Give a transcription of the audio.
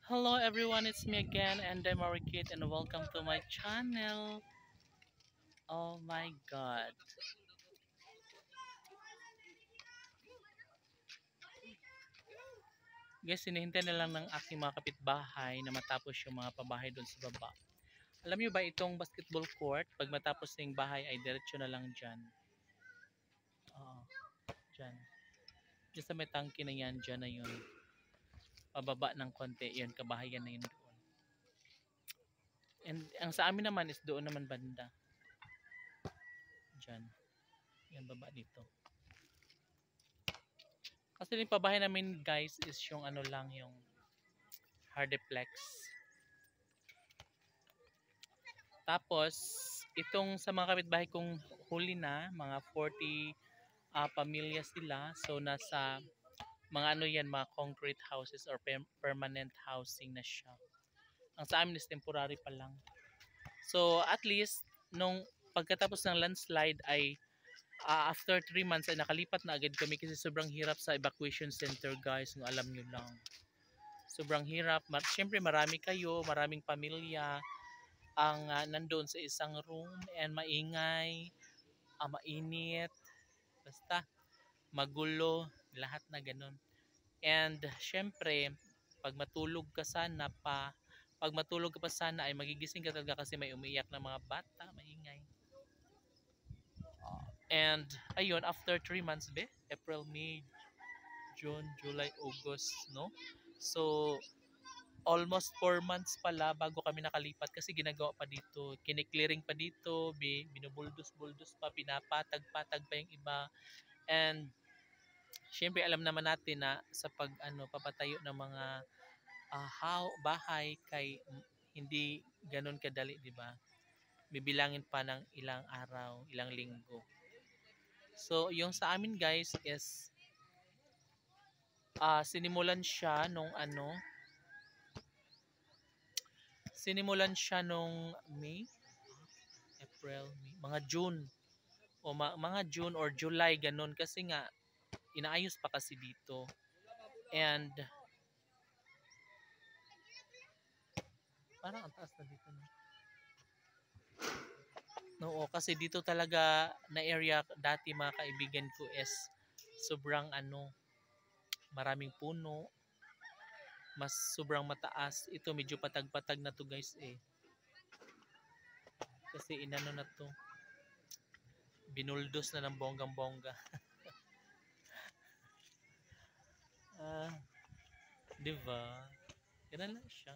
Hello everyone, it's me again and I'm Marikit and welcome to my channel. Oh my god. Guys, hinihintay na lang ng aking mga kapitbahay na matapos yung mga pabahay doon sa baba. Alam niyo ba itong basketball court, pag matapos na yung bahay ay diretso na lang dyan. Oo, dyan. Diyan sa may tangke na yan, dyan na yun. Pababa ng konti, yun, kabahayan na yun doon. And ang sa amin naman is doon naman banda. Dyan. Yan, baba dito. Kasi yung pabahay namin guys is yung ano lang, yung hardiplex. Tapos, itong sa mga kapitbahay kong huli na, mga 40 pamilya sila. So, nasa mga ano yan, mga concrete houses or permanent housing na siya. Ang sa amin is temporary pa lang. So, at least, nung pagkatapos ng landslide ay after 3 months ay nakalipat na agad kami kasi sobrang hirap sa evacuation center guys, kung alam nyo lang. Sobrang hirap. Siyempre marami kayo, maraming pamilya ang nandoon sa isang room and maingay, mainit, basta magulo, lahat na ganun. And syempre, pag matulog ka pa sana ay magigising ka talaga kasi may umiiyak na mga bata, maingay. And ayun, after 3 months be, April, May, June, July, August, no? So, almost 4 months pala bago kami nakalipat kasi ginagawa pa dito, kiniklearing pa dito, binubuldos-buldos pa, pinapatag-patag pa yung iba. And syempre alam naman natin na sa papatayo ng mga bahay kay hindi ganun kadali, di ba? Bibilangin pa ng ilang araw, ilang linggo. So, yung sa amin guys is sinimulan siya nung May, April, May, mga June o mga June or July ganun kasi nga inaayos pa kasi dito. And parang ang taas na dito no. Oo, kasi dito talaga na area dati mga kaibigan ko is sobrang maraming puno, mas sobrang mataas. Ito medyo patag-patag na to guys eh. Kasi inano na to, binuldos na ng bonggang-bongga. Di ba? Ganun lang siya.